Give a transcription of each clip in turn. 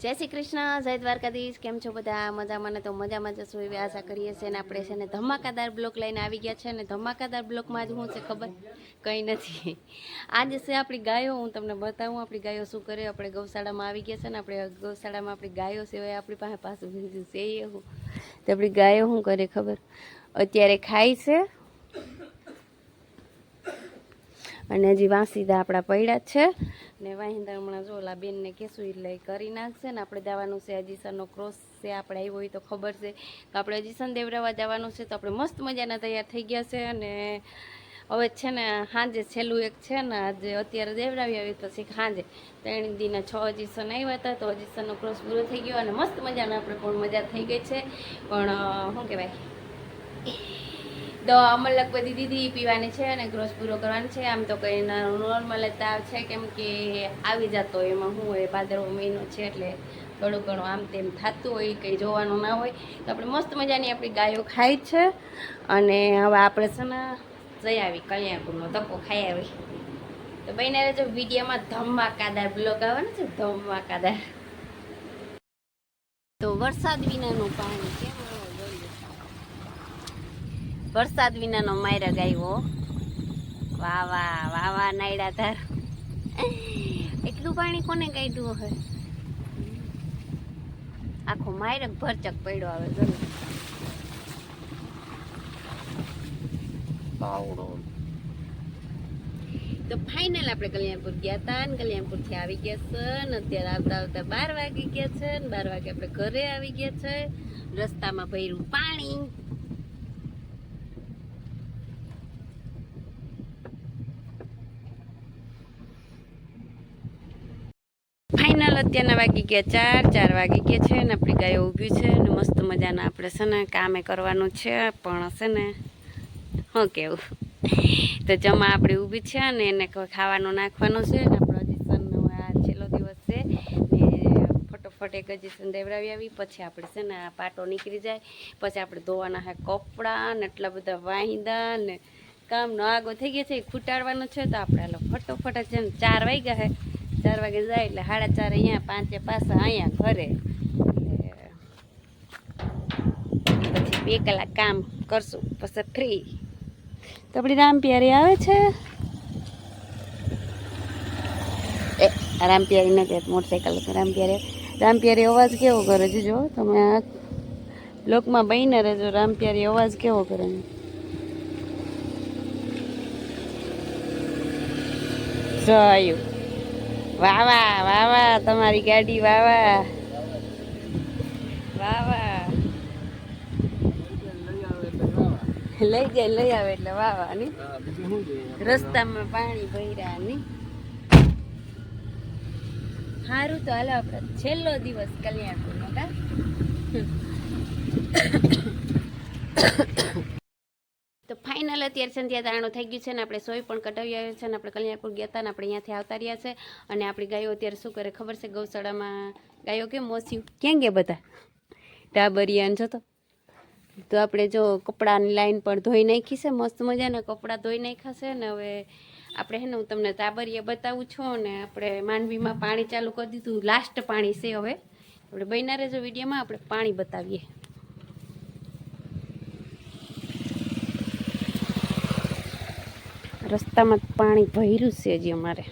જય શ્રી કૃષ્ણ, જય દ્વારકાધીશ. કેમ છો બધા? મજામાં ને? તો મજામાં જશો એવી આશા કરીએ છીએ. અને આપણે છે ને ધમાકાદાર બ્લોક લઈને આવી ગયા છે. ને ધમાકાદાર બ્લોકમાં જ શું છે ખબર? કંઈ નથી. આજે છે આપણી ગાયો. હું તમને બતાવું આપણી ગાયો શું કરે. આપણે ગૌશાળામાં આવી ગયા છે ને, આપણે ગૌશાળામાં આપણી ગાયો સિવાય આપણી પાસે પાછું બીજું છે એવું. તો આપણી ગાયો શું કરે ખબર? અત્યારે ખાય છે અને હજી વાંસીદા આપણા પડ્યા છે ને વાહિંદા હમણાં જો ઓલા બેનને કહેશું એટલે કરી નાખશે ને. આપણે જવાનું છે અજીસનનો ક્રોસ છે, આપણે આવ્યો હોય તો ખબર છે તો આપણે અજીસન દેવરાવા જવાનું છે. તો આપણે મસ્ત મજાના તૈયાર થઈ ગયા છે અને હવે છે ને સાંજે છેલ્લું એક છે ને આજે અત્યારે દેવરાવી આવી પછી સાંજે 3 દીના 6 અજીસન આવ્યા હતા. તો અજીસનનો ક્રોસ પૂરો થઈ ગયો અને મસ્ત મજાનો આપણે પણ મજા થઈ ગઈ છે. પણ શું કહેવાય, તો અમલક બધી દીધી પીવાની છે અને ક્રોસ પૂરો કરવાનો છે. આમ તો કંઈ નોર્મલ તાવ છે, કેમ કે આવી જતો એમાં શું હોય, ભાદરવો મહિનો છે એટલે ઘણું ઘણું આમ તેમ થતું હોય, કંઈ જોવાનું ના હોય. તો આપણે મસ્ત મજાની આપણી ગાયો ખાય છે અને હવે આપણે છે ને જઈ આવી કલ્યાણપુરનો ધક્કો ખાઈ આવી. તો બને જો વિડીયોમાં ધમાકાદાર બ્લોગ આવવાનો છે, ધમાકાદાર. તો વરસાદ વિનાનું પાણી કેમ વરસાદ વિનાનો માયરા ગાયો. વાહ વાહ વાહ વાહ નાયડા ધાર. એટલું પાણી કોને કાઢ્યું હોય? આખો માયરક ભરચક પડ્યો આવે જરૂર. તો ફાઇનલ આપણે કલ્યાણપુર ગયા હતા ને કલ્યાણપુરથી આવી ગયા છે ને અત્યારે આવતા આવતા 12 વાગી ગયા છે ને 12 વાગે આપણે ઘરે આવી ગયા છે. રસ્તામાં ભર્યું પાણી. ફાઇનલ અત્યારના વાગી ગયા 4 વાગી ગયા છે ને આપણી ગાયો ઊભી છે ને મસ્ત મજાના આપણે છે ને કામે કરવાનું છે. પણ છે ને શું કેવું, તો જમા આપણી ઊભી છે ને એને ખાવાનું નાખવાનું છે ને આપણો અજીસનનો આ છેલ્લો દિવસ છે ને ફટોફટ એક અજીસન દેવરાવી આવી પછી આપણે છે ને આ પાટો નીકળી જાય. પછી આપણે ધોવાના છે કપડાં ને એટલા બધા વાહિંદા ને કામનો આગો થઈ ગયા છે, એ ખૂટાડવાનો છે. તો આપણે હાલો ફટોફટ છે ને 4 વાગ્યા છે, 4 વાગે જાય એટલે 4:30 અહીંયા 5 પાછા અહીંયા ઘરે. પછી 2 કલાક કામ કરશું પછી ફ્રી. તો આપણી રામપિયારી આવે છે. રામપિયારી નથી, મોટરસાઇકલ રામપિયારી અવાજ કેવો કરે છે જો તમે આ લોકમાં બહીને રહેજો. રામપિયારી અવાજ કેવો કરે. જોયું. વાહ વાહ વાહ વાહ તમારી ગાડી. વાહ વાહ વાહ વાહ. લઈ આવે એટલે વાહ વાહ ની. રસ્તામાં પાણી ભર્યા ની. સારું તો હાલો આપણે છેલ્લો દિવસ કલ્યાણપુરનો કા. તો ફાઇનલ અત્યારે સંધ્યા દાણો થઈ ગયું છે ને આપણે સોય પણ કટાવી આવ્યા છે ને આપણે કલ્યાણપુર ગયા હતા ને આપણે અહીંયાથી આવતા રહ્યા છે. અને આપણી ગાયો અત્યારે શું કરે ખબર છે? ગૌશાળામાં ગાયો કેમ મોસ્યું ક્યાં ગયા બધા ટાબરિયાન છો. તો આપણે જો કપડાની લાઈન પણ ધોઈ નાખી છે, મસ્ત મજાના કપડાં ધોઈ નાખ્યા છે ને હવે આપણે હે ને હું તમને તાબરિયા બતાવું છું ને આપણે માંડવીમાં પાણી ચાલુ કરી દીધું, લાસ્ટ પાણી છે. હવે આપણે બન્યા રહેજો વિડીયોમાં, આપણે પાણી બતાવીએ. રસ્તામાં પાણી ભર્યું છે હજી અમારે.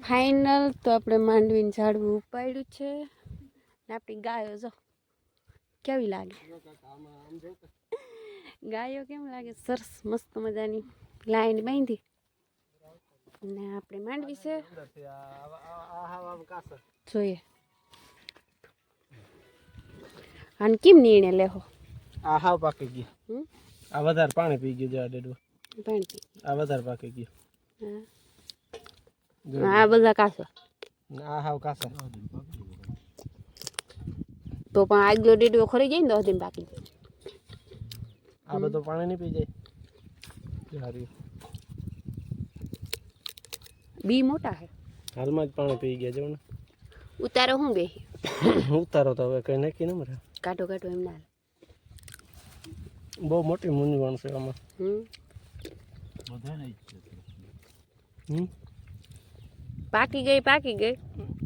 ફાઇનલ તો આપણે માંડવીને ઝાડવું ઉપાડ્યું છે ને આપણી ગાયો જો કેવી લાગે. ગાયો કેમ લાગે? સરસ મસ્ત મજાની લાઈન બાંધી ને આપણે માંડવી છે જોઈએ. અને કેમ નિર્ણય લેહો? આ હાવ પાકી ગયું. આ વધારે પાણી પી ગયું. જા ડેડું પાણી આ વધારે પાકી ગયું. આ બધા કાસા આ હાવ કાસા. તો પણ આગલો ડેડો ખરી જાય ને 10 દિન બાકી. આ બધું પાણી નહીં પી જાય. બી મોટા હે. હાલમાં જ પાણી પી ગયા જો ને. ઉતારો હું બે ઉતારો તો હવે કઈ નક્કી ન મળે. કાઢો કાઢો એમ ના. બહુ મોટી મૂંઝવણ છે આમાં. પાકી ગઈ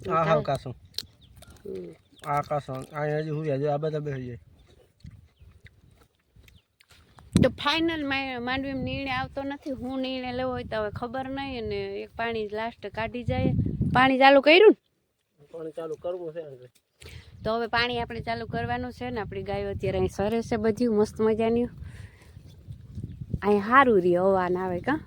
આ હાવ કાસું હમ. આ કાસું અહીંયા હજી હુર્યા જો આ બધા બેસી જાય તો ફાઇનલ માંડવીમાં નિર્ણય આવતો નથી. હું નિર્ણય લેવો હોય તો હવે ખબર નહીં. અને એક પાણી લાસ્ટ કાઢી જાય. પાણી ચાલુ કર્યું ને પાણી ચાલુ કરવું છે તો હવે પાણી આપણે ચાલુ કરવાનું છે ને. આપણી ગાયો અત્યારે અહીં સરે છે બધી મસ્ત મજાની. અહીં સારું રહે હવા ના આવે કાં